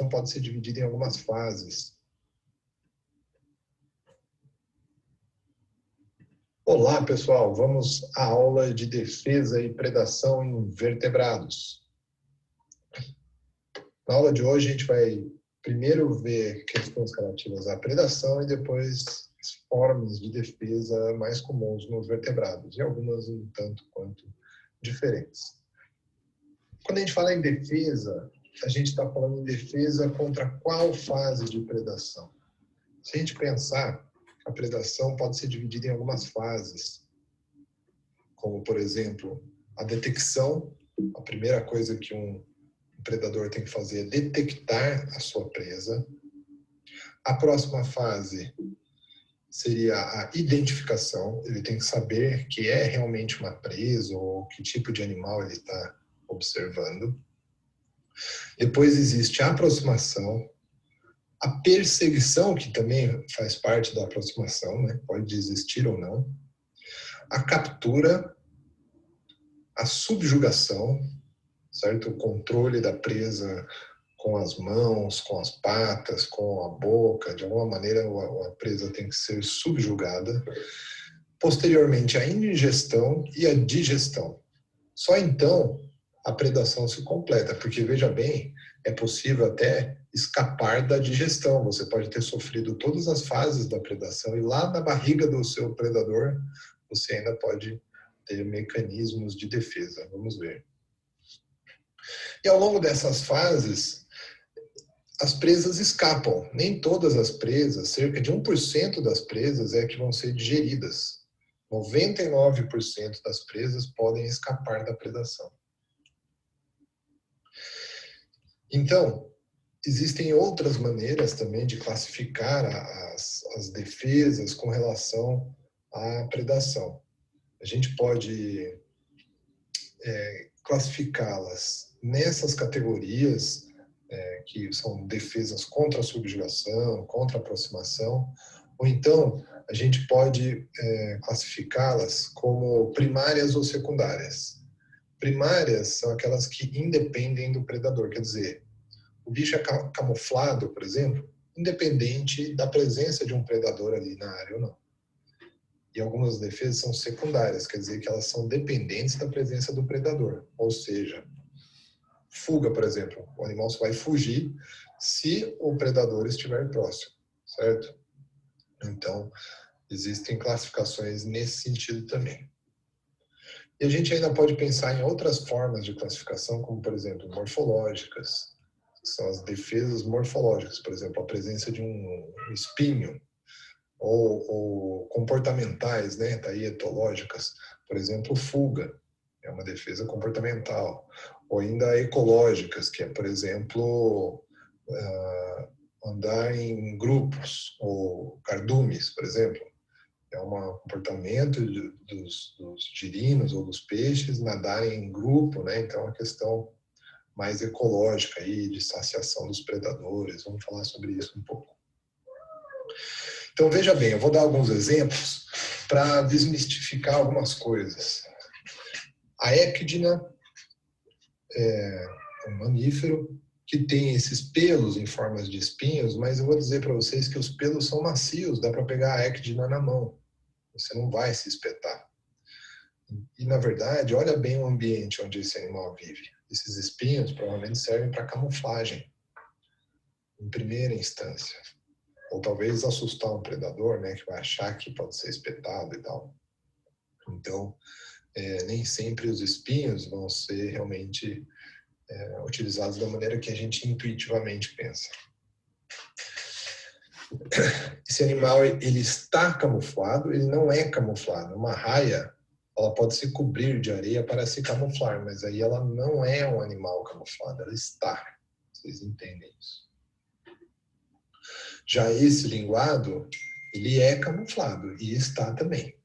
pode ser dividida em algumas fases. Olá, pessoal. Vamos à aula de defesa e predação em vertebrados. Na aula de hoje, a gente vai primeiro ver questões relativas à predação e depois as formas de defesa mais comuns nos vertebrados, e algumas um tanto quanto diferentes. Quando a gente fala em defesa, a gente está falando em defesa contra qual fase de predação? Se a gente pensar, a predação pode ser dividida em algumas fases, como, por exemplo, a detecção. A primeira coisa que um predador tem que fazer é detectar a sua presa. A próxima fase seria a identificação. Ele tem que saber que é realmente uma presa ou que tipo de animal ele está observando. Depois existe a aproximação, a perseguição, que também faz parte da aproximação, né? Pode existir ou não. A captura, a subjugação, certo? O controle da presa com as mãos, com as patas, com a boca, de alguma maneira a presa tem que ser subjugada. Posteriormente, a ingestão e a digestão. Só então a predação se completa, porque, veja bem, é possível até escapar da digestão. Você pode ter sofrido todas as fases da predação e lá na barriga do seu predador você ainda pode ter mecanismos de defesa. Vamos ver. E ao longo dessas fases, as presas escapam. Nem todas as presas, cerca de 1% das presas é que vão ser digeridas. 99% das presas podem escapar da predação. Então, existem outras maneiras também de classificar as defesas com relação à predação. A gente pode classificá-las nessas categorias, que são defesas contra a subjugação, contra a aproximação, ou então a gente pode classificá-las como primárias ou secundárias. Primárias são aquelas que independem do predador, quer dizer, o bicho é camuflado, por exemplo, independente da presença de um predador ali na área ou não. E algumas defesas são secundárias, quer dizer que elas são dependentes da presença do predador. Ou seja, fuga, por exemplo, o animal só vai fugir se o predador estiver próximo, certo? Então, existem classificações nesse sentido também. E a gente ainda pode pensar em outras formas de classificação, como, por exemplo, morfológicas. São as defesas morfológicas, por exemplo, a presença de um espinho, ou comportamentais, né, tá aí, etológicas, por exemplo, fuga, é uma defesa comportamental, ou ainda ecológicas, que é, por exemplo, andar em grupos, ou cardumes, por exemplo, é um comportamento dos girinos ou dos peixes nadarem em grupo, né, então é uma questão mais ecológica aí, de saciação dos predadores. Vamos falar sobre isso um pouco. Então, veja bem, eu vou dar alguns exemplos para desmistificar algumas coisas. A équidna é um mamífero que tem esses pelos em formas de espinhos, mas eu vou dizer para vocês que os pelos são macios, dá para pegar a équidna na mão. Você não vai se espetar. E, na verdade, olha bem o ambiente onde esse animal vive. Esses espinhos provavelmente servem para camuflagem, em primeira instância. Ou talvez assustar um predador, né, que vai achar que pode ser espetado e tal. Então, nem sempre os espinhos vão ser realmente utilizados da maneira que a gente intuitivamente pensa. Esse animal, ele está camuflado, ele não é camuflado. Uma raia, ela pode se cobrir de areia para se camuflar, mas aí ela não é um animal camuflado, ela está. Vocês entendem isso? Já esse linguado, ele é camuflado e está também.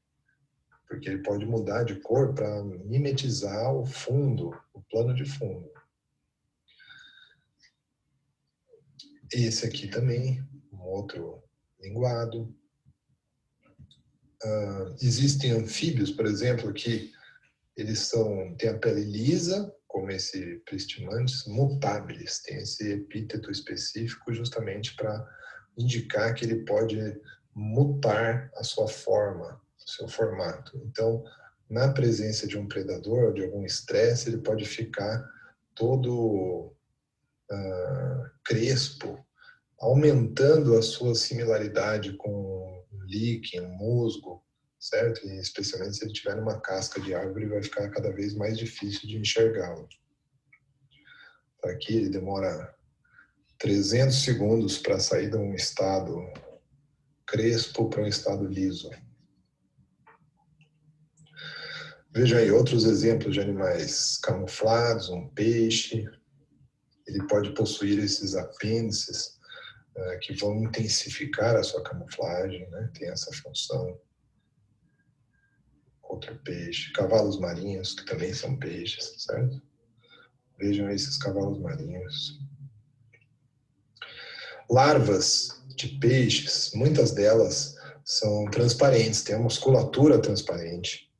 Porque ele pode mudar de cor para mimetizar o fundo, o plano de fundo. Esse aqui também, um outro linguado. Existem anfíbios, por exemplo, que eles têm a pele lisa, como como esse Pristimantes, mutabilis, tem esse epíteto específico justamente para indicar que ele pode mutar a sua forma, o seu formato. Então, na presença de um predador, de algum estresse, ele pode ficar todo crespo, aumentando a sua similaridade com um líquen, um musgo, certo? E especialmente se ele estiver numa casca de árvore, vai ficar cada vez mais difícil de enxergá-lo. Aqui ele demora 300 segundos para sair de um estado crespo para um estado liso. Vejam aí outros exemplos de animais camuflados, um peixe. Ele pode possuir esses apêndices que vão intensificar a sua camuflagem, né? Tem essa função. Outro peixe. Cavalos marinhos, que também são peixes, certo? Vejam esses cavalos marinhos. Larvas de peixes, muitas delas são transparentes, têm a musculatura transparente.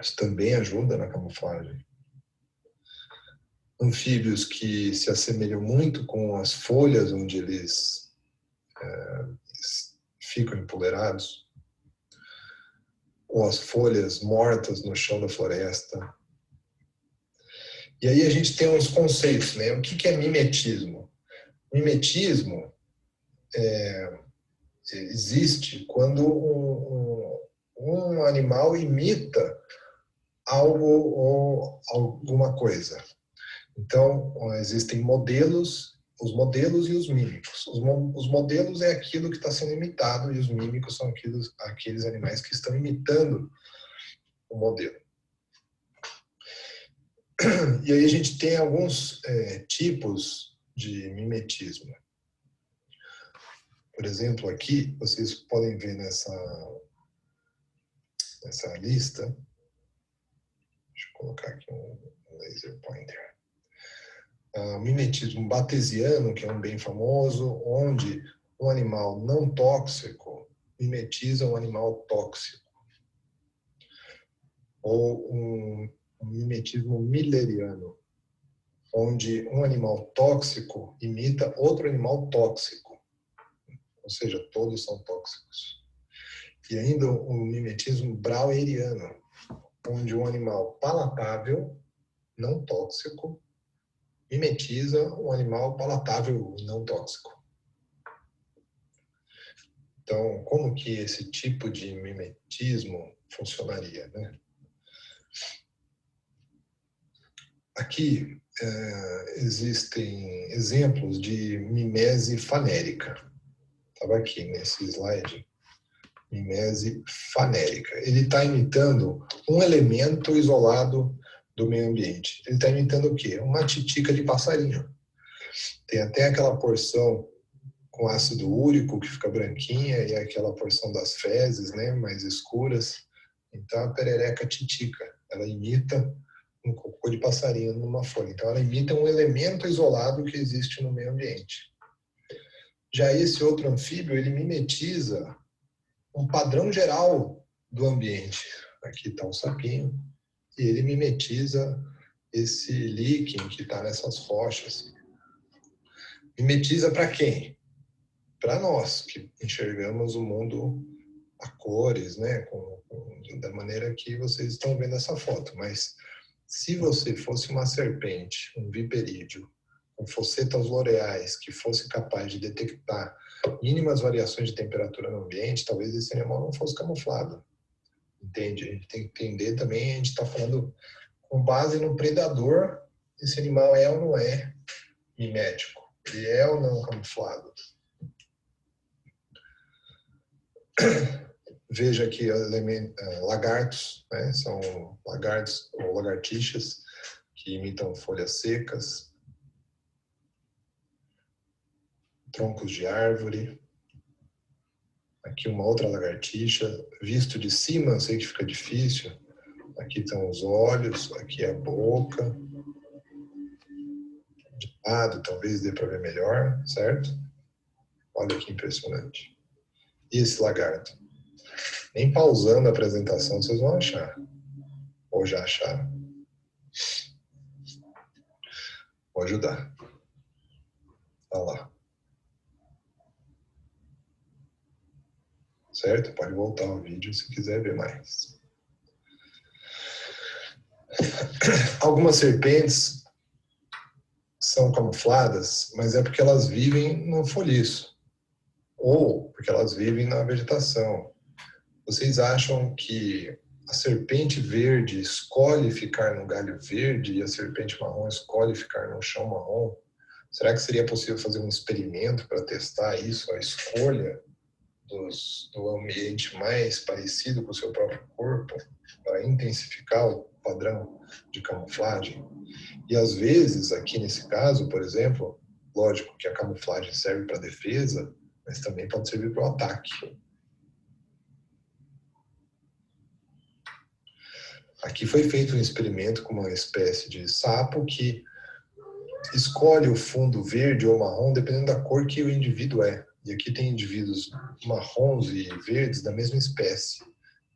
Isso também ajuda na camuflagem. Anfíbios que se assemelham muito com as folhas onde eles ficam empolerados, ou as folhas mortas no chão da floresta. E aí a gente tem uns conceitos, né? O que é mimetismo? Mimetismo existe quando um animal imita algo ou alguma coisa. Então, existem modelos, os modelos e os mímicos. Os modelos é aquilo que está sendo imitado e os mímicos são aqueles animais que estão imitando o modelo. E aí a gente tem alguns tipos de mimetismo. Por exemplo, aqui, vocês podem ver nessa lista, deixa eu colocar aqui um laser pointer. O mimetismo batesiano, que é um bem famoso, onde um animal não tóxico mimetiza um animal tóxico. Ou um mimetismo milleriano, onde um animal tóxico imita outro animal tóxico. Ou seja, todos são tóxicos. E ainda um mimetismo braueriano, onde um animal palatável, não tóxico, mimetiza um animal palatável não tóxico. Então, como que esse tipo de mimetismo funcionaria, né? Aqui existem exemplos de mimese fanérica. Estava aqui nesse slide. Mimese fanérica. Ele está imitando um elemento isolado do meio ambiente. Ele está imitando o quê? Uma titica de passarinho. Tem até aquela porção com ácido úrico que fica branquinha e aquela porção das fezes, né, mais escuras. Então a perereca titica, ela imita um cocô de passarinho numa folha. Então ela imita um elemento isolado que existe no meio ambiente. Já esse outro anfíbio, ele mimetiza um padrão geral do ambiente. Aqui está o sapinho, e ele mimetiza esse líquen que está nessas rochas. Mimetiza para quem? Para nós, que enxergamos o mundo a cores, né? Da maneira que vocês estão vendo essa foto. Mas se você fosse uma serpente, um viperídeo, com fossetas loreais, que fosse capaz de detectar mínimas variações de temperatura no ambiente, talvez esse animal não fosse camuflado. Entende? A gente tem que entender também, a gente está falando com base no predador, esse animal é ou não é mimético, ele é ou não camuflado. Veja aqui lagartos, né? São lagartos ou lagartixas que imitam folhas secas, troncos de árvore. Aqui uma outra lagartixa, visto de cima, eu sei que fica difícil. Aqui estão os olhos, aqui a boca. De lado, talvez dê para ver melhor, certo? Olha que impressionante. E esse lagarto? Nem pausando a apresentação vocês vão achar. Ou já acharam. Vou ajudar. Olha lá. Certo? Pode voltar ao vídeo se quiser ver mais. Algumas serpentes são camufladas, mas é porque elas vivem no folhiço. Ou porque elas vivem na vegetação. Vocês acham que a serpente verde escolhe ficar no galho verde e a serpente marrom escolhe ficar no chão marrom? Será que seria possível fazer um experimento para testar isso, a escolha do ambiente mais parecido com o seu próprio corpo, para intensificar o padrão de camuflagem? E às vezes, aqui nesse caso, por exemplo, lógico que a camuflagem serve para defesa, mas também pode servir para o ataque. Aqui foi feito um experimento com uma espécie de sapo que escolhe o fundo verde ou marrom dependendo da cor que o indivíduo é. E aqui tem indivíduos marrons e verdes da mesma espécie.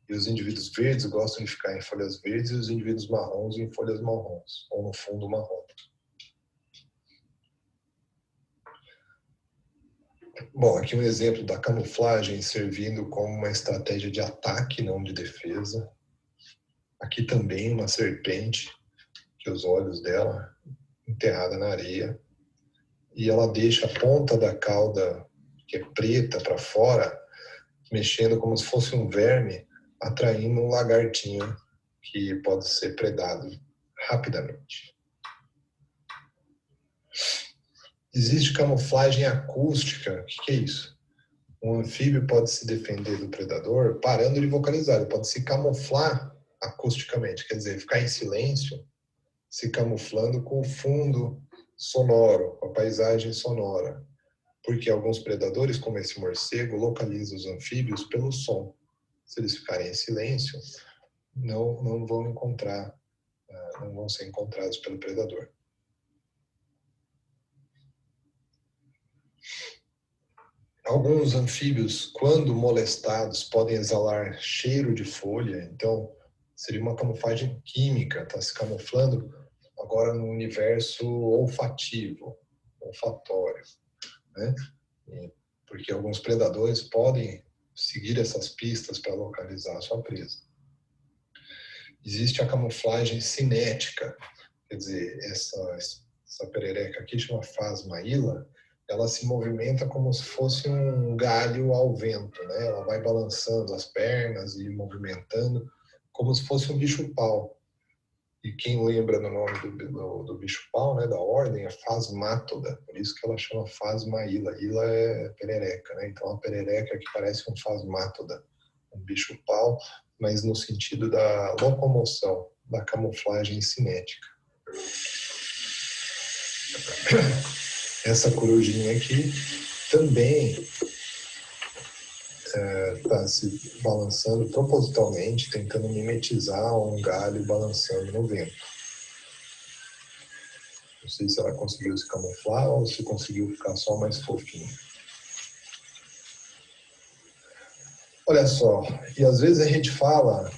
E os indivíduos verdes gostam de ficar em folhas verdes e os indivíduos marrons em folhas marrons, ou no fundo marrom. Bom, aqui um exemplo da camuflagem servindo como uma estratégia de ataque, não de defesa. Aqui também uma serpente, que os olhos dela enterrada na areia, e ela deixa a ponta da cauda, que é preta, para fora, mexendo como se fosse um verme, atraindo um lagartinho que pode ser predado rapidamente. Existe camuflagem acústica. O que é isso? Um anfíbio pode se defender do predador parando de vocalizar, ele pode se camuflar acusticamente, quer dizer, ficar em silêncio, se camuflando com o fundo sonoro, com a paisagem sonora. Porque alguns predadores, como esse morcego, localizam os anfíbios pelo som. Se eles ficarem em silêncio, não vão ser encontrados pelo predador. Alguns anfíbios, quando molestados, podem exalar cheiro de folha, então seria uma camuflagem química, está se camuflando agora no universo olfativo, olfatório, né? Porque alguns predadores podem seguir essas pistas para localizar a sua presa. Existe a camuflagem cinética, quer dizer, essa perereca aqui chama Phasmaila, ela se movimenta como se fosse um galho ao vento, né? Ela vai balançando as pernas e movimentando como se fosse um bicho-pau. E quem lembra do nome do bicho-pau, né, da ordem, é Phasmatoda, por isso que ela chama Phasmaila. Ila é perereca, né? Então a perereca que parece um Phasmatoda, um bicho-pau, mas no sentido da locomoção, da camuflagem cinética. Essa corujinha aqui também está se balançando propositalmente, tentando mimetizar um galho balançando no vento. Não sei se ela conseguiu se camuflar ou se conseguiu ficar só mais fofinha. Olha só, e às vezes a gente fala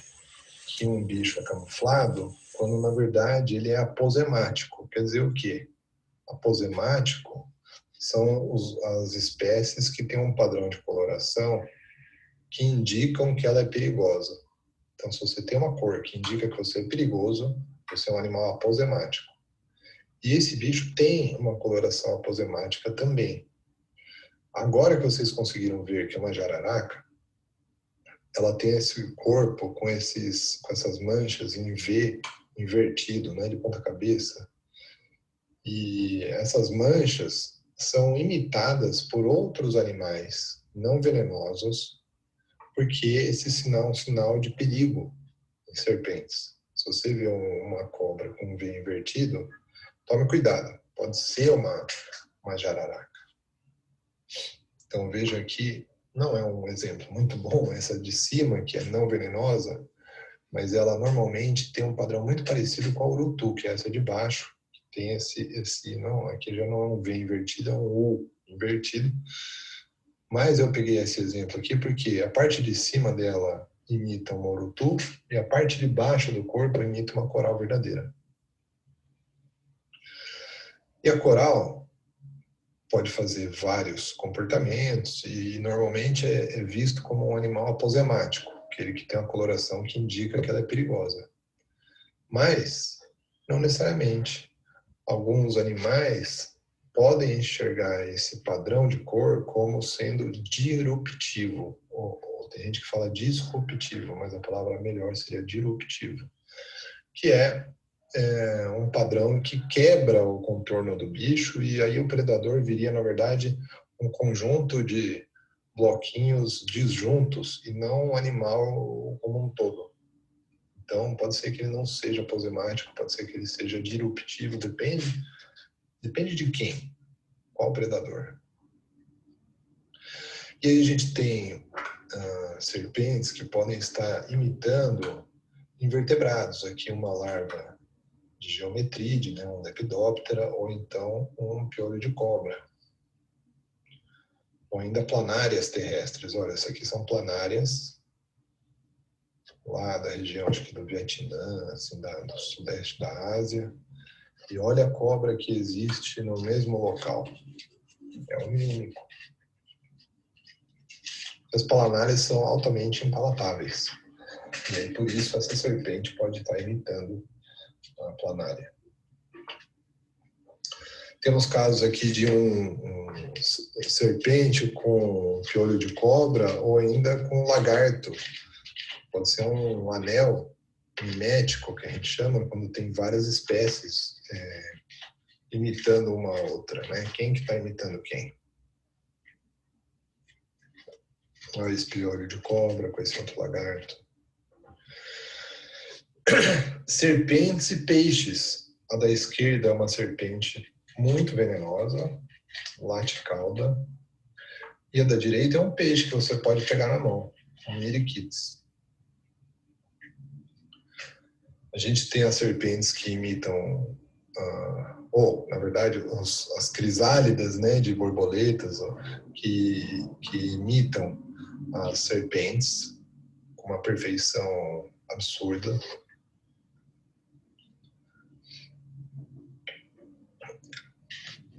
que um bicho é camuflado quando na verdade ele é aposemático. Quer dizer o quê? Aposemático são as espécies que têm um padrão de coloração que indicam que ela é perigosa. Então, se você tem uma cor que indica que você é perigoso, você é um animal aposemático. E esse bicho tem uma coloração aposemática também. Agora que vocês conseguiram ver que é uma jararaca, ela tem esse corpo com essas manchas em V invertido, né, de ponta cabeça. E essas manchas são imitadas por outros animais não venenosos, porque esse sinal é um sinal de perigo em serpentes. Se você vê uma cobra com um V invertido, tome cuidado, pode ser uma jararaca. Então veja aqui, não é um exemplo muito bom essa de cima, que é não venenosa, mas ela normalmente tem um padrão muito parecido com a urutu, que é essa de baixo, que tem não, aqui já não é um V invertido, é um U invertido. Mas eu peguei esse exemplo aqui porque a parte de cima dela imita uma urutu e a parte de baixo do corpo imita uma coral verdadeira. E a coral pode fazer vários comportamentos e normalmente é visto como um animal aposemático, aquele que tem uma coloração que indica que ela é perigosa. Mas, não necessariamente. Alguns animais podem enxergar esse padrão de cor como sendo disruptivo. Ou tem gente que fala disruptivo, mas a palavra melhor seria disruptivo, que é um padrão que quebra o contorno do bicho e aí o predador viria, na verdade, um conjunto de bloquinhos disjuntos e não um animal como um todo. Então, pode ser que ele não seja aposemático, pode ser que ele seja disruptivo, depende de quem, qual predador. E aí a gente tem serpentes que podem estar imitando invertebrados, aqui uma larva de geometrídeo, né, um lepidóptera, ou então um piolho de cobra. Ou ainda planárias terrestres. Olha, essas aqui são planárias lá da região, acho que do Vietnã, assim, do sudeste da Ásia. E olha a cobra que existe no mesmo local. É um mímico. As planárias são altamente impalatáveis. E aí, por isso, essa serpente pode estar imitando a planária. Temos casos aqui de um serpente com piolho de cobra ou ainda com lagarto. Pode ser um anel mimético, que a gente chama, quando tem várias espécies imitando uma outra, né? Quem que está imitando quem? Olha esse piolho de cobra com esse outro lagarto. Serpentes e peixes. A da esquerda é uma serpente muito venenosa, laticauda. E a da direita é um peixe que você pode pegar na mão, um miriquites. A gente tem as serpentes que imitam, na verdade, as crisálidas, né, de borboletas, que imitam as serpentes com uma perfeição absurda.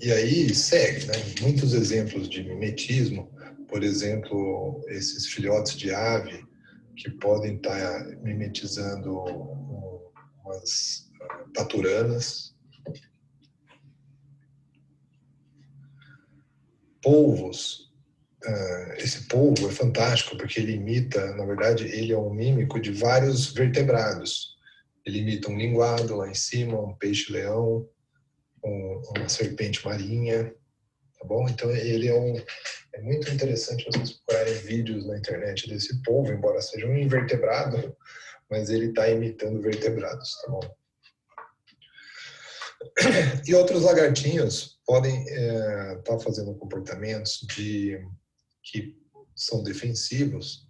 E aí segue, né? Muitos exemplos de mimetismo, por exemplo, esses filhotes de ave que podem estar mimetizando umas taturanas. Polvos. Esse polvo é fantástico porque ele imita, na verdade, ele é um mímico de vários vertebrados. Ele imita um linguado lá em cima, um peixe-leão, uma serpente marinha, tá bom? Então ele é muito interessante vocês procurarem vídeos na internet desse polvo, embora seja um invertebrado, mas ele está imitando vertebrados, tá bom? E outros lagartinhos podem estar fazendo comportamentos que são defensivos,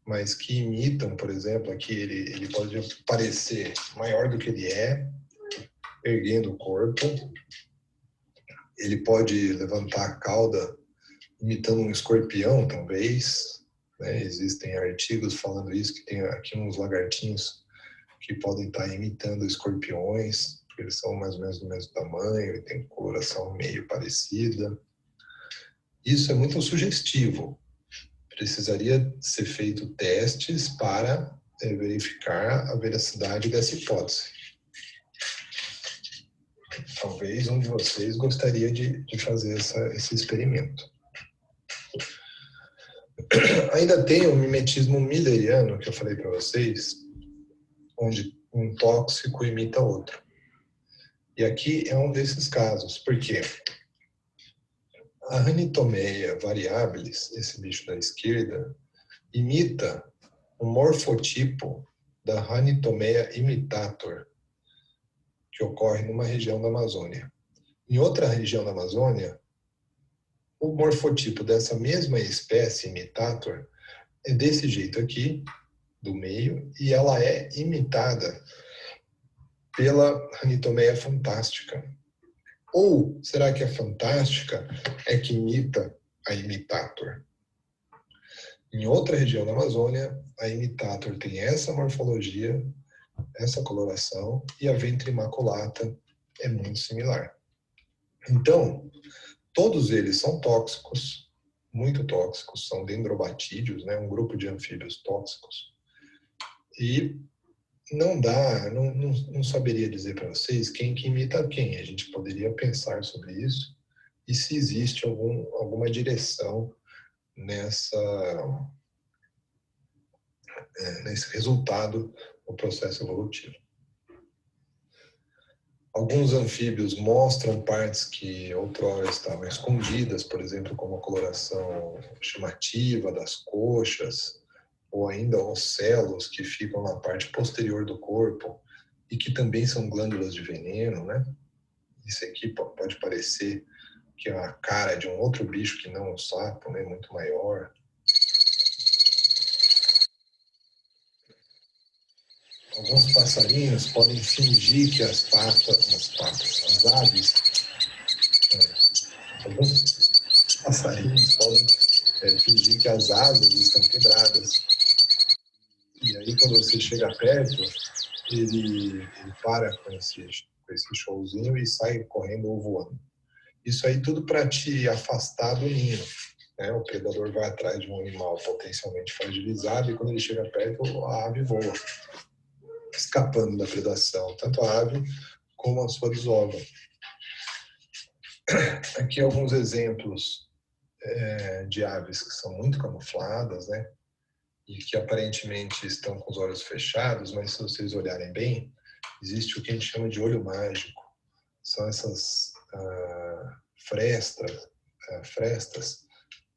mas que imitam, por exemplo, aqui ele pode parecer maior do que ele é, erguendo o corpo. Ele pode levantar a cauda imitando um escorpião, talvez. Né? Existem artigos falando isso, que tem aqui uns lagartinhos que podem estar imitando escorpiões, porque eles são mais ou menos do mesmo tamanho e têm coloração meio parecida. Isso é muito sugestivo. Precisaria ser feito testes para verificar a veracidade dessa hipótese. Talvez um de vocês gostaria de fazer esse experimento. Ainda tem o mimetismo milleriano, que eu falei para vocês, onde um tóxico imita outro. E aqui é um desses casos, porque a Ranitomeia variabilis, esse bicho da esquerda, imita um morfotipo da Ranitomeia imitator, que ocorre numa região da Amazônia. Em outra região da Amazônia, o morfotipo dessa mesma espécie imitator é desse jeito aqui, do meio, e ela é imitada pela Ranitomeia fantástica. Ou será que a fantástica é que imita a imitator? Em outra região da Amazônia, a imitator tem essa morfologia, essa coloração, e a ventre imaculata é muito similar. Então, todos eles são tóxicos, muito tóxicos, são dendrobatídeos, né, um grupo de anfíbios tóxicos. E não dá, não saberia dizer para vocês quem que imita quem. A gente poderia pensar sobre isso e se existe alguma direção nesse resultado do processo evolutivo. Alguns anfíbios mostram partes que outrora estavam escondidas, por exemplo, como a coloração chamativa das coxas, ou ainda ocelos que ficam na parte posterior do corpo e que também são glândulas de veneno, né? Isso aqui pode parecer que é a cara de um outro bicho que não o sapo, né? Muito maior. Alguns passarinhos podem fingir que as aves, alguns passarinhos podem fingir que as asas estão quebradas. E aí, quando você chega perto, ele para com esse showzinho e sai correndo ou voando. Isso aí tudo para te afastar do ninho. Né? O predador vai atrás de um animal potencialmente fragilizado e quando ele chega perto, a ave voa, escapando da predação, tanto a ave como a sua desova. Aqui alguns exemplos de aves que são muito camufladas, né? E que aparentemente estão com os olhos fechados, mas se vocês olharem bem, existe o que a gente chama de olho mágico. São essas frestas,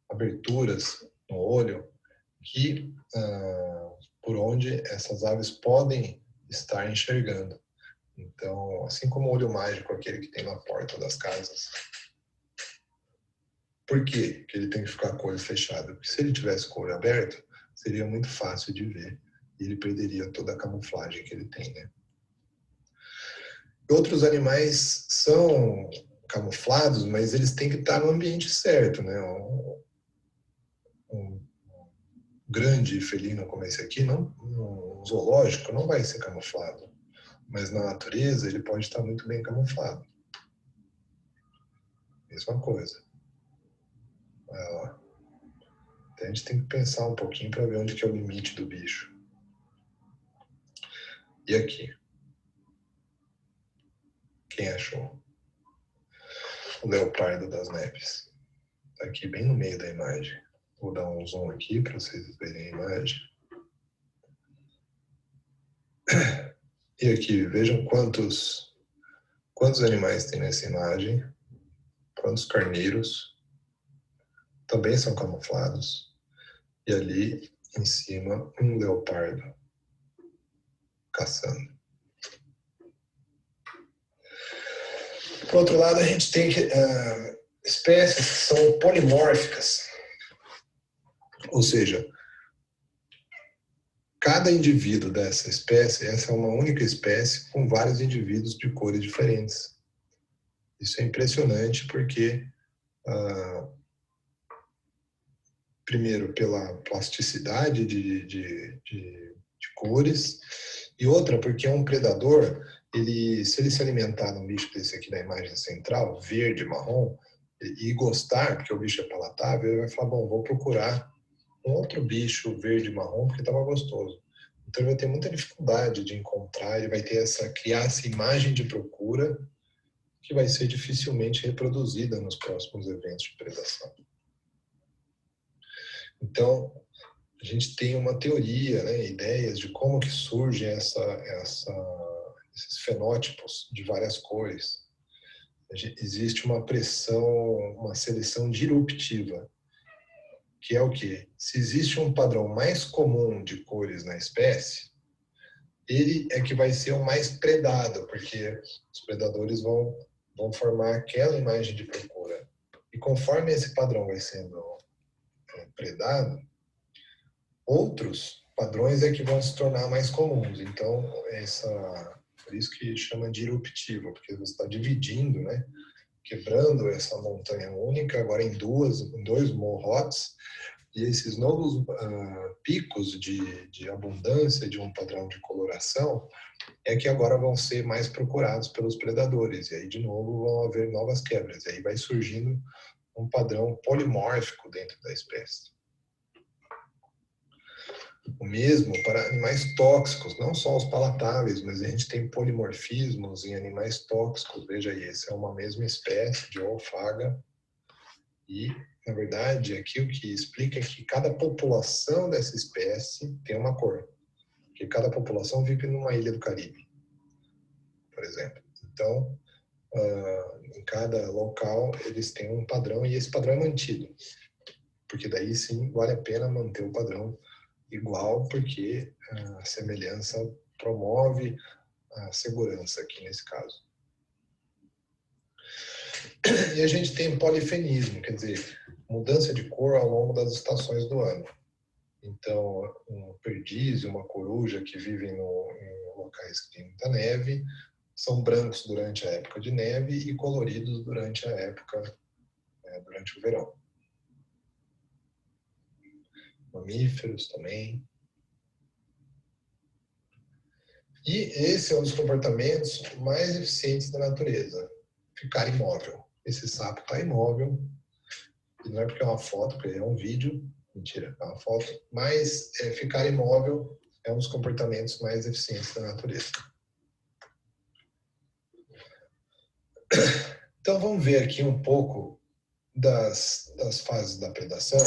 aberturas no olho, que por onde essas aves podem estar enxergando. Então, assim como o olho mágico, aquele que tem na porta das casas. Por quê que ele tem que ficar com o olho fechado? Porque se ele tivesse com o olho aberto, seria muito fácil de ver e ele perderia toda a camuflagem que ele tem, né? Outros animais são camuflados, mas eles têm que estar no ambiente certo, né? Um grande felino como esse aqui, um zoológico, não vai ser camuflado, mas na natureza ele pode estar muito bem camuflado. Mesma coisa. Então a gente tem que pensar um pouquinho para ver onde que é o limite do bicho. E aqui? Quem achou? O leopardo das neves. Está aqui bem no meio da imagem. Vou dar um zoom aqui para vocês verem a imagem. E aqui, vejam quantos animais tem nessa imagem. Quantos carneiros também são camuflados. E ali, em cima, um leopardo caçando. Por outro lado, a gente tem espécies que são polimórficas. Ou seja, cada indivíduo dessa espécie, essa é uma única espécie com vários indivíduos de cores diferentes. Isso é impressionante porque, primeiro, pela plasticidade de cores, e outra, porque é um predador, se ele se alimentar de um bicho desse aqui da imagem central, verde, marrom, e gostar, porque o bicho é palatável, ele vai falar, bom, vou procurar um outro bicho verde, marrom, porque estava gostoso. Então ele vai ter muita dificuldade de encontrar, ele vai ter criar essa imagem de procura que vai ser dificilmente reproduzida nos próximos eventos de predação. Então, a gente tem uma teoria, né, ideias de como que surgem esses fenótipos de várias cores. Existe uma pressão, uma seleção disruptiva, que é o quê? Se existe um padrão mais comum de cores na espécie, ele é que vai ser o mais predado, porque os predadores vão formar aquela imagem de procura. E conforme esse padrão vai sendo predado, outros padrões é que vão se tornar mais comuns. Então, por isso que chama de disruptivo, porque você está dividindo, né? Quebrando essa montanha única, agora em dois morrotes, E esses novos picos de abundância de um padrão de coloração é que agora vão ser mais procurados pelos predadores. E aí, de novo, vão haver novas quebras. E aí vai surgindo um padrão polimórfico dentro da espécie. O mesmo para animais tóxicos, não só os palatáveis, mas a gente tem polimorfismos em animais tóxicos. Veja aí, essa é uma mesma espécie de Oophaga. E, na verdade, aqui o que explica é que cada população dessa espécie tem uma cor. Porque cada população vive numa ilha do Caribe, por exemplo. Então, em cada local, eles têm um padrão e esse padrão é mantido. Porque daí, sim, vale a pena manter o padrão igual, porque a semelhança promove a segurança aqui nesse caso. E a gente tem polifenismo, quer dizer, mudança de cor ao longo das estações do ano. Então, um perdiz e uma coruja que vivem em locais que tem muita neve são brancos durante a época de neve e coloridos durante a época, durante o verão. Mamíferos também. E esse é um dos comportamentos mais eficientes da natureza, ficar imóvel. Esse sapo está imóvel, e não é porque é uma foto, porque é um vídeo, mentira, é uma foto, mas ficar imóvel é um dos comportamentos mais eficientes da natureza. Então vamos ver aqui um pouco das fases da predação.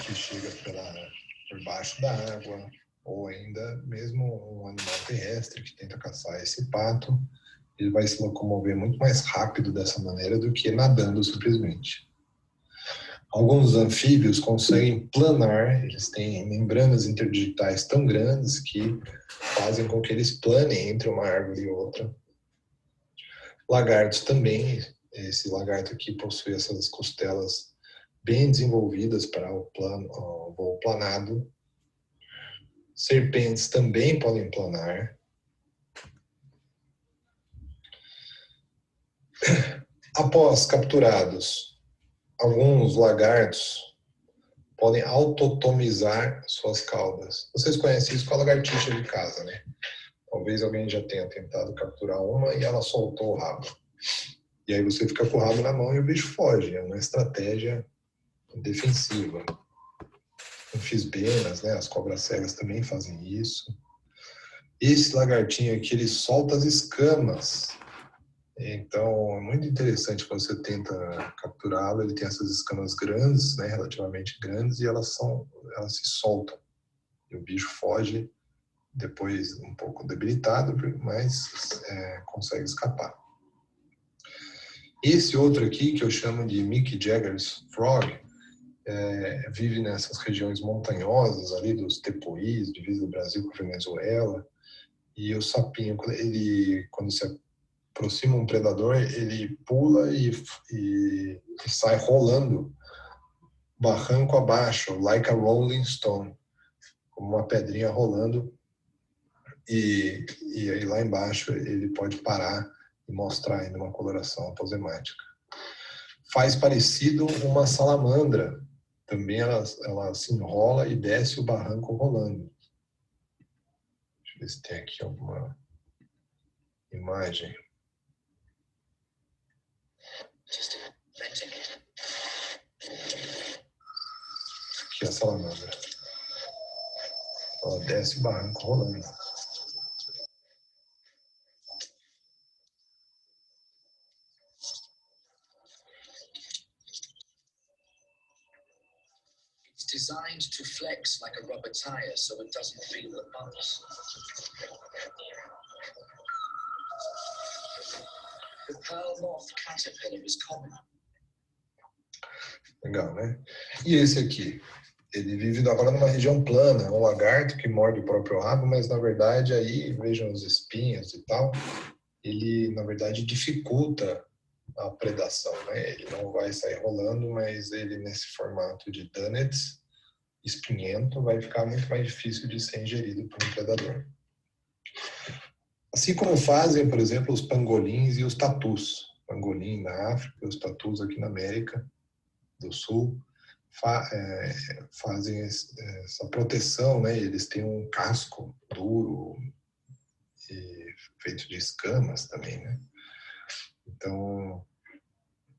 Que chega por baixo da água, ou ainda mesmo um animal terrestre que tenta caçar esse pato, ele vai se locomover muito mais rápido dessa maneira do que nadando simplesmente. Alguns anfíbios conseguem planar, eles têm membranas interdigitais tão grandes que fazem com que eles planem entre uma árvore e outra. Lagartos também, esse lagarto aqui possui essas costelas bem desenvolvidas para o voo planado. Serpentes também podem planar. Após capturados, alguns lagartos podem autotomizar suas caudas. Vocês conhecem isso com a lagartixa de casa, né? Talvez alguém já tenha tentado capturar uma e ela soltou o rabo. E aí você fica com o rabo na mão e o bicho foge. É uma estratégia defensiva. Anfisbenas, né? As cobras cegas também fazem isso. Esse lagartinho aqui, ele solta as escamas. Então, é muito interessante quando você tenta capturá-lo. Ele tem essas escamas grandes, né? Relativamente grandes, e elas se soltam. E o bicho foge depois um pouco debilitado, mas consegue escapar. Esse outro aqui, que eu chamo de Mick Jagger's Frog, vive nessas regiões montanhosas ali dos Tepuís, divisa do Brasil com a Venezuela. E o sapinho, quando se aproxima um predador, ele pula e sai rolando barranco abaixo, like a rolling stone, como uma pedrinha rolando. E aí lá embaixo ele pode parar e mostrar ainda uma coloração aposemática. Faz parecido uma salamandra. Também ela se enrola e desce o barranco rolando. Deixa eu ver se tem aqui alguma imagem. Aqui é a salamandra. Ela desce o barranco rolando. designed to flex like a rubber tire so it doesn't feel the bumps. The pearl moth caterpillar is common. Legal, né? E esse aqui? Ele vive agora numa região plana, é um lagarto que morde o próprio rabo, mas na verdade aí, vejam os espinhos e tal, ele na verdade dificulta a predação, né? Ele não vai sair rolando, mas ele nesse formato de dunnets, espinhento, vai ficar muito mais difícil de ser ingerido por um predador. Assim como fazem, por exemplo, os pangolins e os tatus. Pangolim na África, os tatus aqui na América do Sul, fazem essa proteção, né? Eles têm um casco duro e feito de escamas também, né? Então,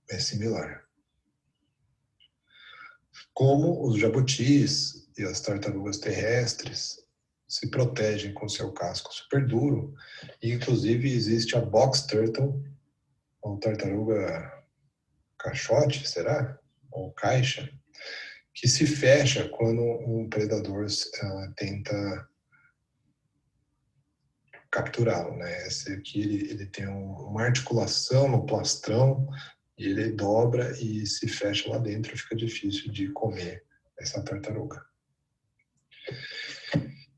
é similar. Como os jabutis e as tartarugas terrestres se protegem com seu casco super duro, e inclusive existe a box turtle, ou tartaruga caixote, será? Ou caixa, que se fecha quando um predador tenta capturá-lo, né? Esse aqui ele tem uma articulação no plastrão e ele dobra e se fecha lá dentro, fica difícil de comer essa tartaruga.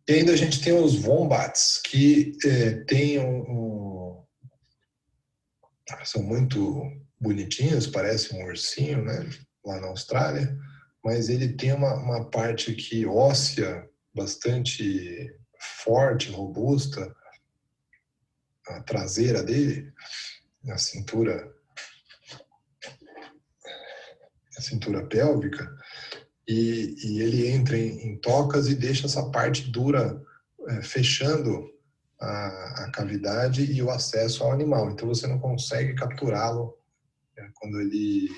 E ainda a gente tem os wombats, que tem são muito bonitinhos, parece um ursinho, né? Lá na Austrália, mas ele tem uma parte aqui óssea bastante forte, robusta, a traseira dele, a cintura pélvica, e ele entra em tocas e deixa essa parte dura fechando a cavidade e o acesso ao animal. Então você não consegue capturá-lo quando ele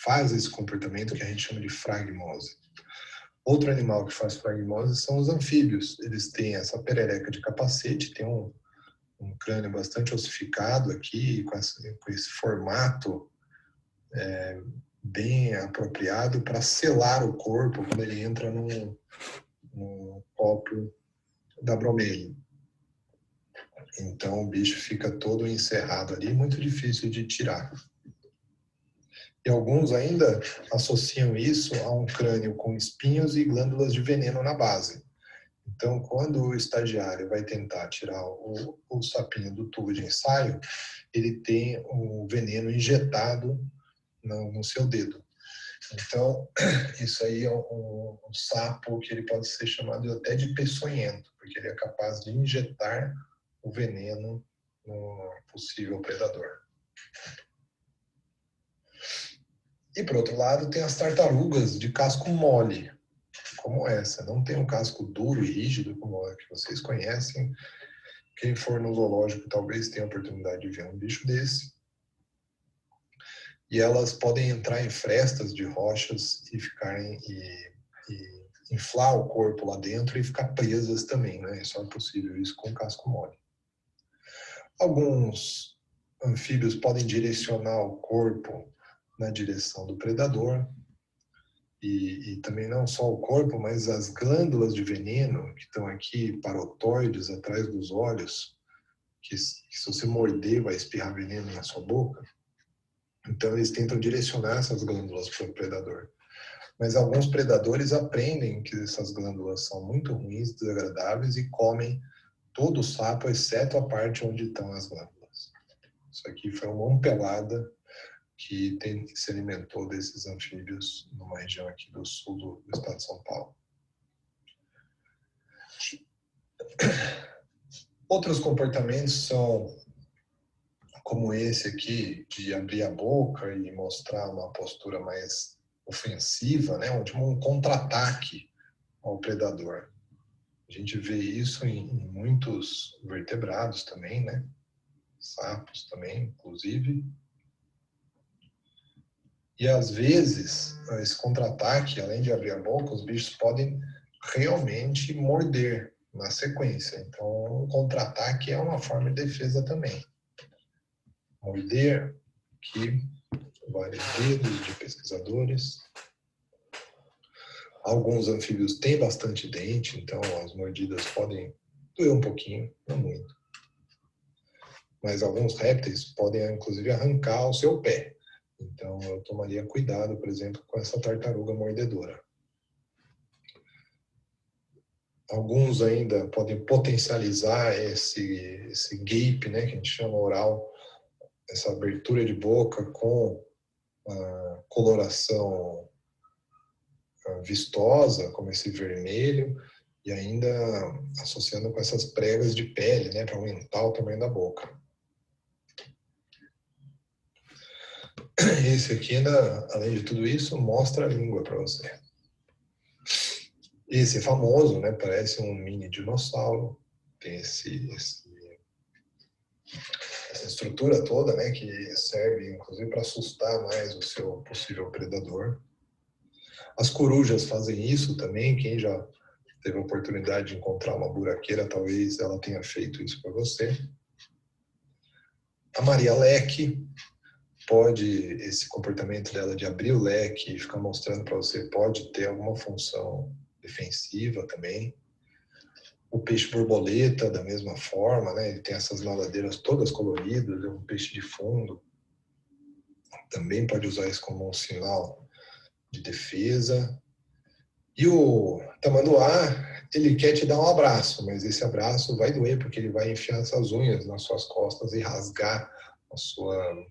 faz esse comportamento que a gente chama de fragmose. Outro animal que faz fragmose são os anfíbios. Eles têm essa perereca de capacete, tem um crânio bastante ossificado aqui, com esse formato bem apropriado para selar o corpo quando ele entra no copo da bromelia. Então o bicho fica todo encerrado ali, muito difícil de tirar. E alguns ainda associam isso a um crânio com espinhos e glândulas de veneno na base. Então, quando o estagiário vai tentar tirar o sapinho do tubo de ensaio, ele tem o veneno injetado no seu dedo. Então, isso aí é um sapo que ele pode ser chamado até de peçonhento, porque ele é capaz de injetar o veneno no possível predador. E, por outro lado, tem as tartarugas de casco mole, como essa. Não tem um casco duro e rígido, como a que vocês conhecem. Quem for no zoológico talvez tenha a oportunidade de ver um bicho desse. E elas podem entrar em frestas de rochas e inflar o corpo lá dentro e ficar presas também, né? Só é possível isso com casco mole. Alguns anfíbios podem direcionar o corpo na direção do predador, e também não só o corpo, mas as glândulas de veneno que estão aqui, parotoides, atrás dos olhos, que se você morder vai espirrar veneno na sua boca. Então eles tentam direcionar essas glândulas para o predador. Mas alguns predadores aprendem que essas glândulas são muito ruins, desagradáveis, e comem todo o sapo, exceto a parte onde estão as glândulas. Isso aqui foi uma ompelada que se alimentou desses anfíbios numa região aqui do sul do estado de São Paulo. Outros comportamentos são como esse aqui, de abrir a boca e mostrar uma postura mais ofensiva, né? Um contra-ataque ao predador. A gente vê isso em muitos vertebrados também, né? Sapos também, inclusive. E às vezes, esse contra-ataque, além de abrir a boca, os bichos podem realmente morder na sequência. Então, o contra-ataque é uma forma de defesa também. Morder, aqui, vários dedos de pesquisadores. Alguns anfíbios têm bastante dente, então as mordidas podem doer um pouquinho, não muito. Mas alguns répteis podem, inclusive, arrancar o seu pé. Então, eu tomaria cuidado, por exemplo, com essa tartaruga mordedora. Alguns ainda podem potencializar esse gape, né, que a gente chama oral, essa abertura de boca com a coloração vistosa, como esse vermelho, e ainda associando com essas pregas de pele, né, para aumentar o tamanho da boca. Esse aqui ainda, além de tudo isso, mostra a língua para você. Esse é famoso, né? Parece um mini dinossauro. Tem essa estrutura toda, né? Que serve, inclusive, para assustar mais o seu possível predador. As corujas fazem isso também. Quem já teve a oportunidade de encontrar uma buraqueira, talvez ela tenha feito isso para você. A Maria-Leque esse comportamento dela de abrir o leque e ficar mostrando para você pode ter alguma função defensiva também. O peixe borboleta, da mesma forma, né? Ele tem essas nadadeiras todas coloridas, é um peixe de fundo. Também pode usar isso como um sinal de defesa. E o tamanduá, ele quer te dar um abraço, mas esse abraço vai doer, porque ele vai enfiar essas unhas nas suas costas e rasgar a sua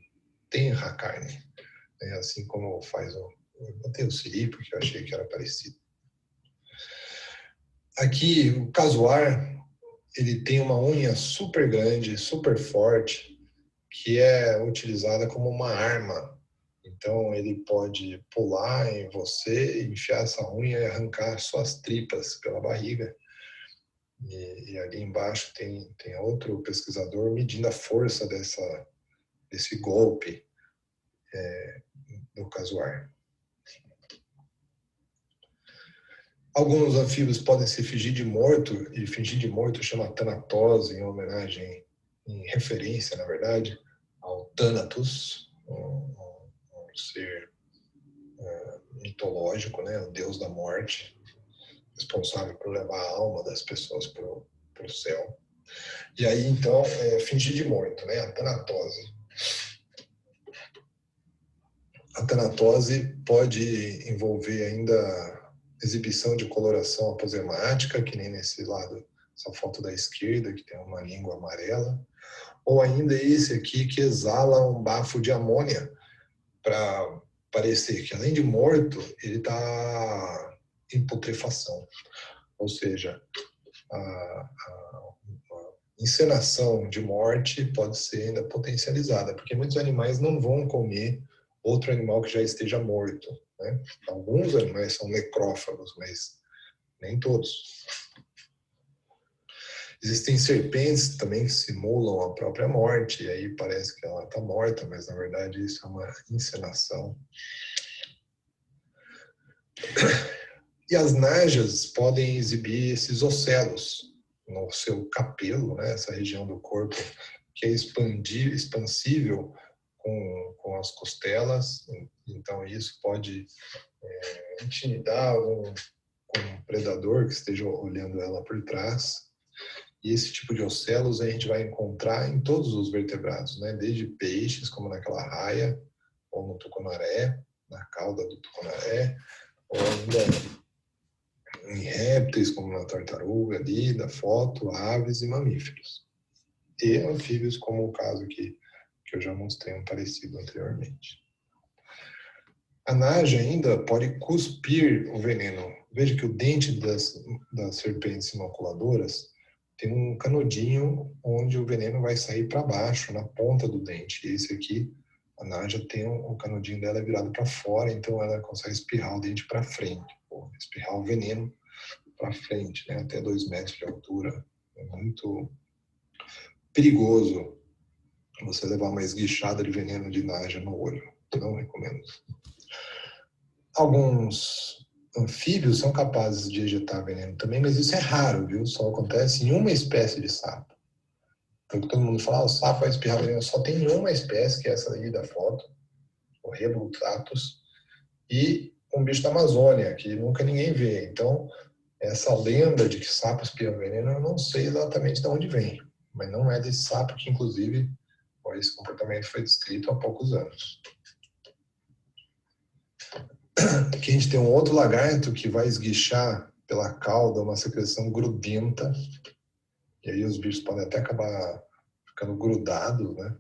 tenra carne. É assim como faz eu botei o siri, porque eu achei que era parecido. Aqui, o casuar, ele tem uma unha super grande, super forte, que é utilizada como uma arma. Então, ele pode pular em você, enfiar essa unha e arrancar suas tripas pela barriga. E ali embaixo tem outro pesquisador medindo a força desse golpe do casuar. Alguns anfíbios podem se fingir de morto, e fingir de morto chama tanatose, em referência, na verdade, ao Thanatos, um ser mitológico, né, o deus da morte, responsável por levar a alma das pessoas para o céu. E aí, então, fingir de morto, né, a tanatose. A tanatose pode envolver ainda exibição de coloração aposemática, que nem nesse lado, essa foto da esquerda, que tem uma língua amarela, ou ainda esse aqui que exala um bafo de amônia, para parecer que, além de morto, ele está em putrefação. Ou seja, a encenação de morte pode ser ainda potencializada, porque muitos animais não vão comer outro animal que já esteja morto, né? Alguns animais são necrófagos, mas nem todos. Existem serpentes também que simulam a própria morte, e aí parece que ela está morta, mas na verdade isso é uma encenação. E as najas podem exibir esses ocelos no seu capelo, né? Essa região do corpo que é expansível com as costelas, então isso pode intimidar um predador que esteja olhando ela por trás. E esse tipo de ocelos a gente vai encontrar em todos os vertebrados, né? Desde peixes, como naquela raia, ou no tucunaré, na cauda do tucunaré, ou ainda em répteis, como na tartaruga ali, da foto, aves e mamíferos. E anfíbios, como o caso que eu já mostrei um parecido anteriormente. A naja ainda pode cuspir o veneno. Veja que o dente das serpentes inoculadoras tem um canudinho onde o veneno vai sair para baixo, na ponta do dente. E esse aqui, a naja tem o canudinho dela virado para fora, então ela consegue espirrar o dente para frente, ou espirrar o veneno para frente, né, até 2 metros de altura. É muito perigoso você levar uma esguichada de veneno de naja no olho. Não recomendo. Alguns anfíbios são capazes de ejetar veneno também, mas isso é raro, viu? Só acontece em uma espécie de sapo. Então, todo mundo fala, o sapo vai espirrar veneno. Só tem uma espécie, que é essa aí da foto, o Rebultatus, e um bicho da Amazônia, que nunca ninguém vê. Então, essa lenda de que sapo espirra veneno, eu não sei exatamente de onde vem, mas não é desse sapo que, inclusive, esse comportamento foi descrito há poucos anos. Aqui a gente tem um outro lagarto que vai esguichar pela cauda uma secreção grudenta, e aí os bichos podem até acabar ficando grudados, né?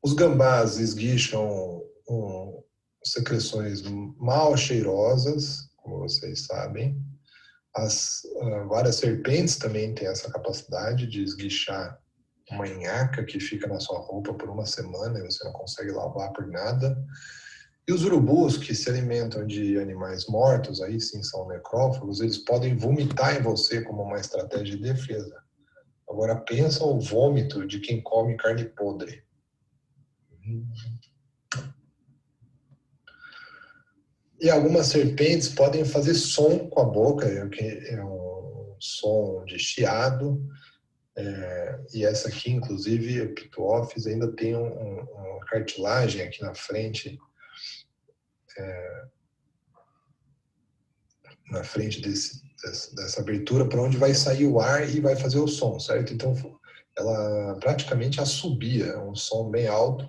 Os gambás esguicham secreções mal cheirosas, como vocês sabem. Várias serpentes também têm essa capacidade de esguichar uma nhaca que fica na sua roupa por uma semana e você não consegue lavar por nada. E os urubus, que se alimentam de animais mortos, aí sim são necrófagos, eles podem vomitar em você como uma estratégia de defesa. Agora pensa o vômito de quem come carne podre. E algumas serpentes podem fazer som com a boca, é um som de chiado. E essa aqui, inclusive, a Pituophis, ainda tem uma cartilagem aqui na frente, dessa abertura, para onde vai sair o ar e vai fazer o som, certo? Então, ela praticamente assobia, é um som bem alto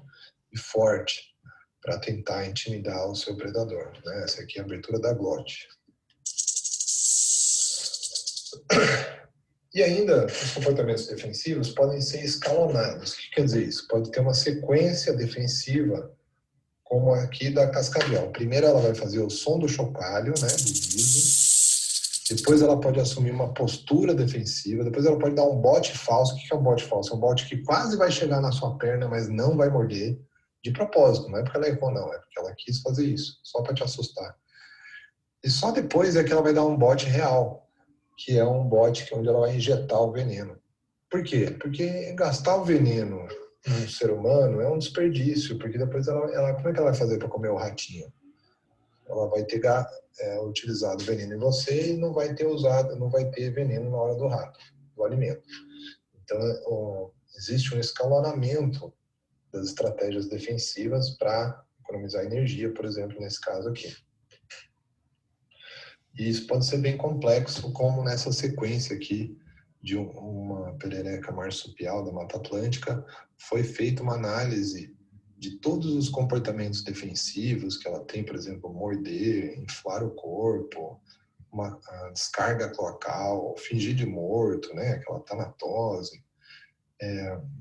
e forte, para tentar intimidar o seu predador, né? Essa aqui é a abertura da glote. E ainda, os comportamentos defensivos podem ser escalonados. O que quer dizer isso? Pode ter uma sequência defensiva, como aqui da cascavel. Primeiro ela vai fazer o som do chocalho, né, do guiso. Depois ela pode assumir uma postura defensiva. Depois ela pode dar um bote falso. O que é um bote falso? É um bote que quase vai chegar na sua perna, mas não vai morder. De propósito, não é porque ela errou, não. É porque ela quis fazer isso, só para te assustar. E só depois é que ela vai dar um bote real, que é um bote onde ela vai injetar o veneno. Por quê? Porque gastar o veneno num ser humano é um desperdício, porque depois como é que ela vai fazer para comer o ratinho? Ela vai ter utilizado veneno em você e não vai ter veneno na hora do rato, do alimento. Então, existe um escalonamento das estratégias defensivas para economizar energia, por exemplo, nesse caso aqui. E isso pode ser bem complexo, como nessa sequência aqui de uma perereca marsupial da Mata Atlântica, foi feita uma análise de todos os comportamentos defensivos que ela tem, por exemplo, morder, inflar o corpo, uma descarga cloacal, fingir de morto, né, aquela tanatose.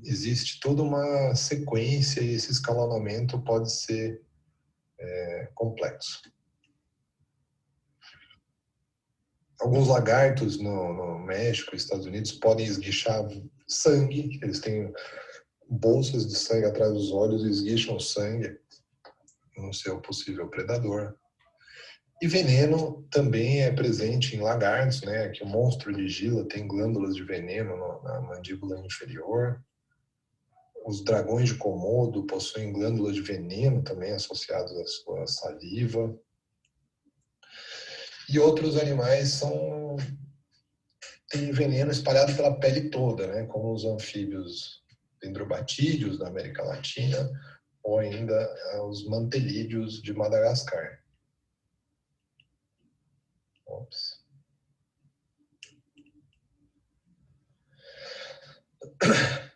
Existe toda uma sequência e esse escalonamento pode ser complexo. Alguns lagartos no México e Estados Unidos podem esguichar sangue, eles têm bolsas de sangue atrás dos olhos e esguicham sangue no seu possível predador. E veneno também é presente em lagartos, né? Que o monstro de Gila tem glândulas de veneno na mandíbula inferior. Os dragões de Komodo possuem glândulas de veneno também associadas à sua saliva. E outros animais têm veneno espalhado pela pele toda, né? Como os anfíbios dendrobatídeos da América Latina ou ainda os mantelídeos de Madagascar. Ops.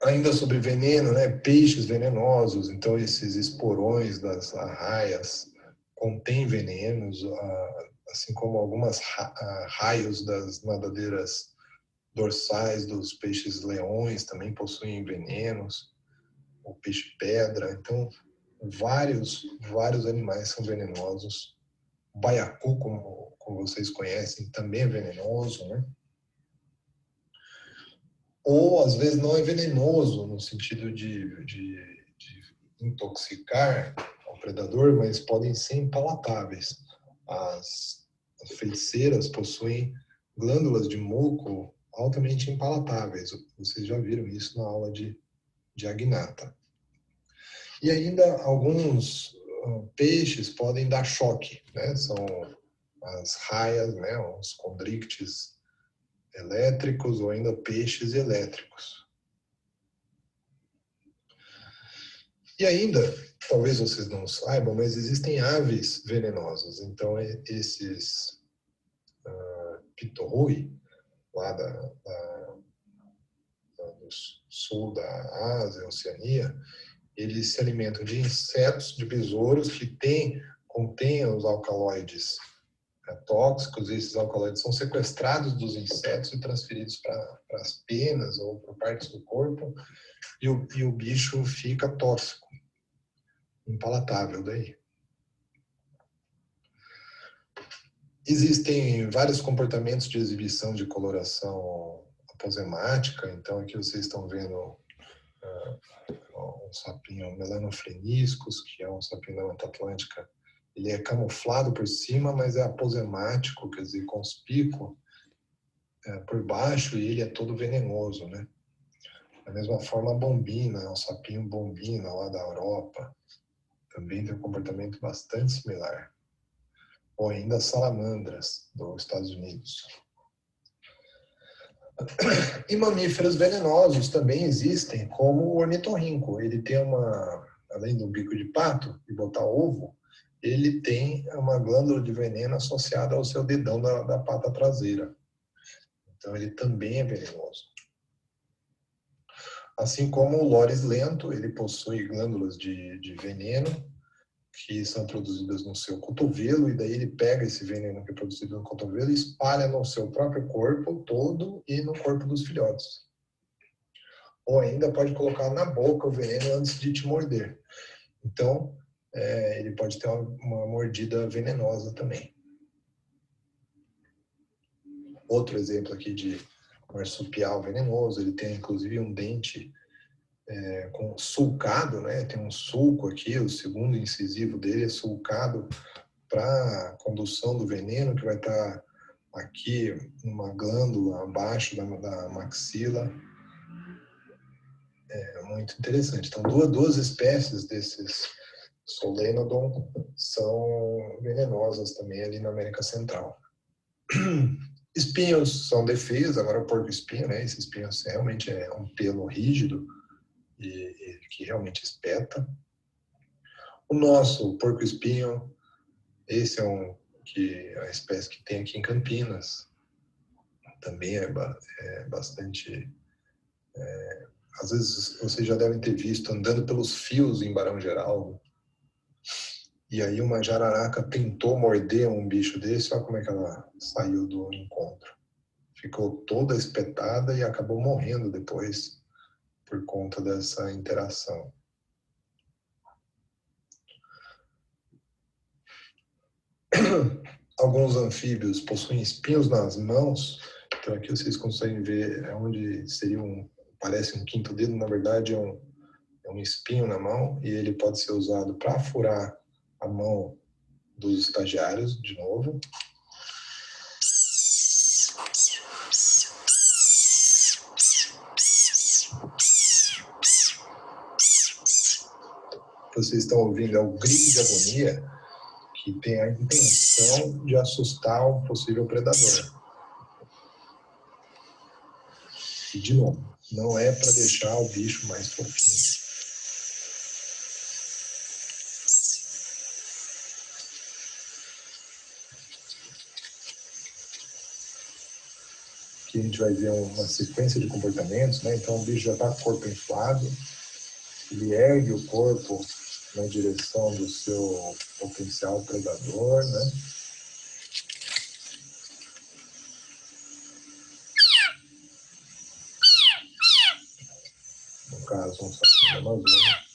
Ainda sobre veneno, né? Peixes venenosos, então esses esporões das arraias contêm venenos, assim como algumas raios das nadadeiras dorsais dos peixes leões também possuem venenos, o peixe pedra, então vários animais são venenosos. O baiacu, como vocês conhecem, também é venenoso, né? Ou às vezes não é venenoso no sentido de intoxicar o predador, mas podem ser impalatáveis. As feiticeiras possuem glândulas de muco altamente impalatáveis. Vocês já viram isso na aula de agnata. E ainda alguns peixes podem dar choque, né? São as raias, né? Os condrictes elétricos ou ainda peixes elétricos. E ainda talvez vocês não saibam, mas existem aves venenosas. Então, esses pitorrui, lá do sul da Ásia, Oceania, eles se alimentam de insetos, de besouros que contêm os alcaloides tóxicos. E esses alcaloides são sequestrados dos insetos e transferidos para as penas ou para partes do corpo, e o bicho fica tóxico, impalatável daí. Existem vários comportamentos de exibição de coloração aposemática. Então aqui vocês estão vendo um sapinho melanophreniskos, que é um sapinho da Mata Atlântica. Ele é camuflado por cima, mas é aposemático, quer dizer, conspícuo por baixo, e ele é todo venenoso, né? Da mesma forma, a bombina, o sapinho bombina lá da Europa, também tem um comportamento bastante similar. Ou ainda as salamandras dos Estados Unidos. E mamíferos venenosos também existem, como o ornitorrinco. Ele tem além do bico de pato e botar ovo, ele tem uma glândula de veneno associada ao seu dedão da pata traseira. Então ele também é venenoso. Assim como o loris lento, ele possui glândulas de veneno que são produzidas no seu cotovelo, e daí ele pega esse veneno que é produzido no cotovelo e espalha no seu próprio corpo todo e no corpo dos filhotes. Ou ainda pode colocar na boca o veneno antes de te morder. Então, ele pode ter uma mordida venenosa também. Outro exemplo aqui de marsupial venenoso, ele tem inclusive um dente com sulcado, né? Tem um sulco aqui, o segundo incisivo dele é sulcado para a condução do veneno, que vai estar aqui numa glândula abaixo da maxila. É muito interessante. Então, duas espécies desses Solenodon são venenosas também ali na América Central. Espinhos são defesa. Agora o porco-espinho, né? Esse espinho realmente é um pelo rígido e que realmente espeta. O nosso porco-espinho, esse é a espécie que tem aqui em Campinas. Também é bastante... às vezes vocês já devem ter visto andando pelos fios em Barão Geraldo. E aí uma jararaca tentou morder um bicho desse, olha como é que ela saiu do encontro. Ficou toda espetada e acabou morrendo depois por conta dessa interação. Alguns anfíbios possuem espinhos nas mãos. Então aqui vocês conseguem ver onde parece um quinto dedo, na verdade é um espinho na mão, e ele pode ser usado para furar a mão dos estagiários, de novo. Vocês estão ouvindo o grito de agonia, que tem a intenção de assustar um possível predador. E, de novo, não é para deixar o bicho mais fofinho. Aqui a gente vai ver uma sequência de comportamentos, né? Então o bicho já está com o corpo inflado, ele ergue o corpo na direção do seu potencial predador, né? No caso, um sapinho da Amazônia.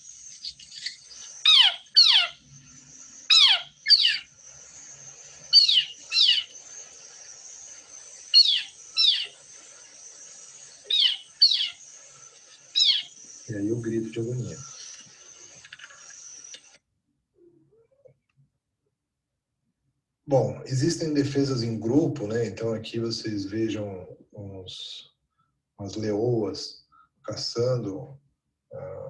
E aí o grito de agonia. Bom, existem defesas em grupo, né? Então aqui vocês vejam umas leoas caçando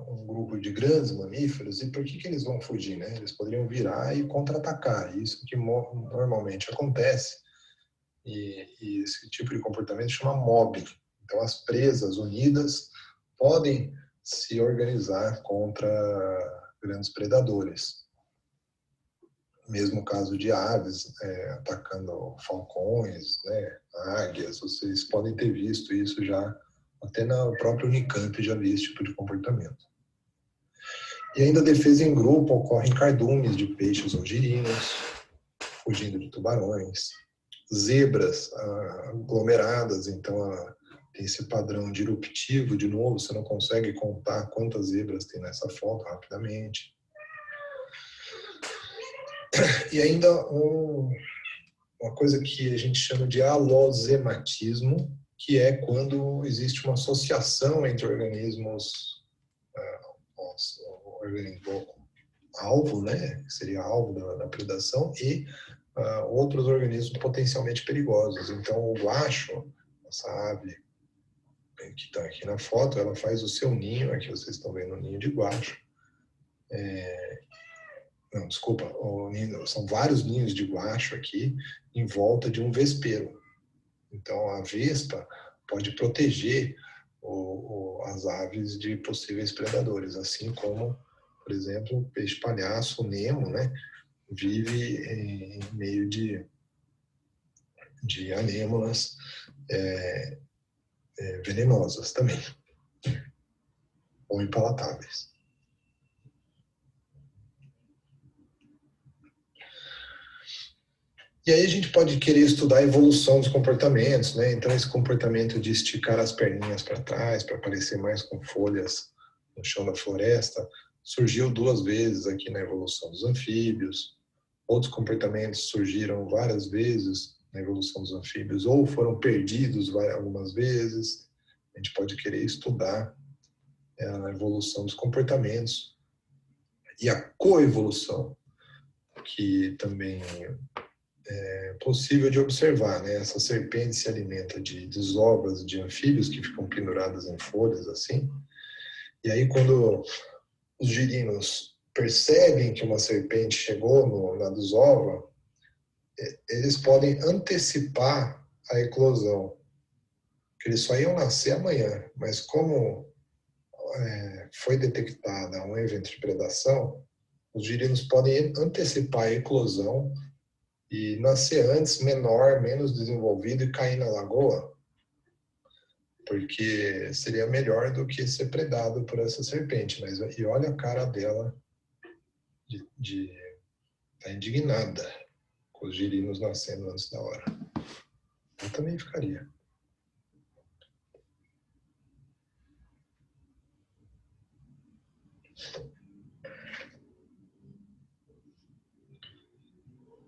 um grupo de grandes mamíferos. E por que eles vão fugir, né? Eles poderiam virar e contra-atacar. Isso que normalmente acontece. E esse tipo de comportamento chama mobbing. Então as presas unidas podem se organizar contra grandes predadores. Mesmo caso de aves atacando falcões, né, águias, vocês podem ter visto isso já, até na própria Unicamp já vi esse tipo de comportamento. E ainda a defesa em grupo ocorre em cardumes de peixes ou girinos, fugindo de tubarões, zebras aglomeradas, então tem esse padrão disruptivo, de novo, você não consegue contar quantas zebras tem nessa foto rapidamente. E ainda uma coisa que a gente chama de alosematismo, que é quando existe uma associação entre organismos, o organismo alvo, né, que seria alvo da predação, e outros organismos potencialmente perigosos. Então, o guacho, essa ave que está aqui na foto, ela faz o seu ninho, aqui vocês estão vendo o ninho de guacho. Não, desculpa, são vários ninhos de guacho aqui em volta de um vespeiro. Então, a vespa pode proteger as aves de possíveis predadores, assim como, por exemplo, o peixe-palhaço, o Nemo, né, vive em meio de anêmonas venenosas também, ou impalatáveis. E aí a gente pode querer estudar a evolução dos comportamentos, né? Então esse comportamento de esticar as perninhas para trás, para parecer mais com folhas no chão da floresta, surgiu 2 vezes aqui na evolução dos anfíbios. Outros comportamentos surgiram várias vezes na evolução dos anfíbios, ou foram perdidos algumas vezes. A gente pode querer estudar a evolução dos comportamentos e a coevolução, que também é possível de observar, né? Essa serpente se alimenta de desovas de anfíbios que ficam penduradas em folhas assim. E aí quando os girinos percebem que uma serpente chegou na desova, eles podem antecipar a eclosão, que eles só iam nascer amanhã, mas como foi detectada um evento de predação, os girinos podem antecipar a eclosão e nascer antes, menor, menos desenvolvido e cair na lagoa, porque seria melhor do que ser predado por essa serpente. E olha a cara dela tá indignada com os girinos nascendo antes da hora. Eu também ficaria.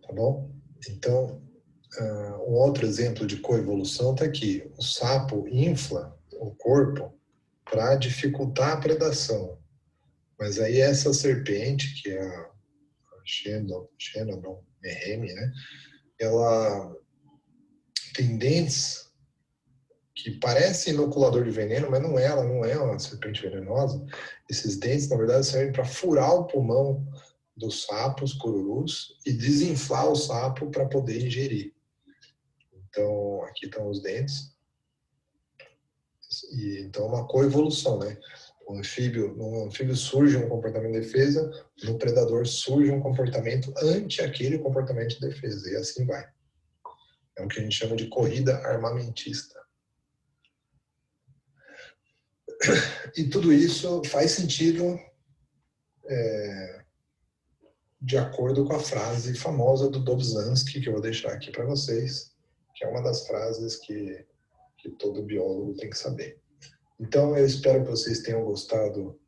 Tá bom? Então, um outro exemplo de coevolução está aqui. O sapo infla o corpo para dificultar a predação. Mas aí essa serpente, que é a Xenodon merremi, né? Ela tem dentes que parecem inoculador de veneno, mas ela não é uma serpente venenosa. Esses dentes, na verdade, servem para furar o pulmão dos sapos, cururus, e desinflar o sapo para poder ingerir. Então, aqui estão os dentes. E, então, uma coevolução, né? No anfíbio surge um comportamento de defesa, no predador surge um comportamento ante aquele comportamento de defesa, e assim vai. É o que a gente chama de corrida armamentista. E tudo isso faz sentido de acordo com a frase famosa do Dobzhansky, que eu vou deixar aqui para vocês, que é uma das frases que todo biólogo tem que saber. Então, eu espero que vocês tenham gostado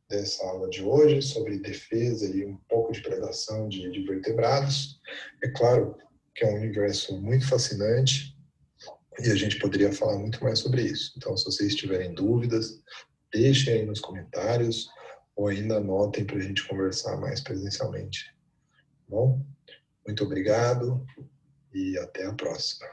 dessa aula de hoje sobre defesa e um pouco de predação de vertebrados. É claro que é um universo muito fascinante e a gente poderia falar muito mais sobre isso. Então, se vocês tiverem dúvidas, deixem aí nos comentários ou ainda anotem para a gente conversar mais presencialmente. Bom, muito obrigado e até a próxima.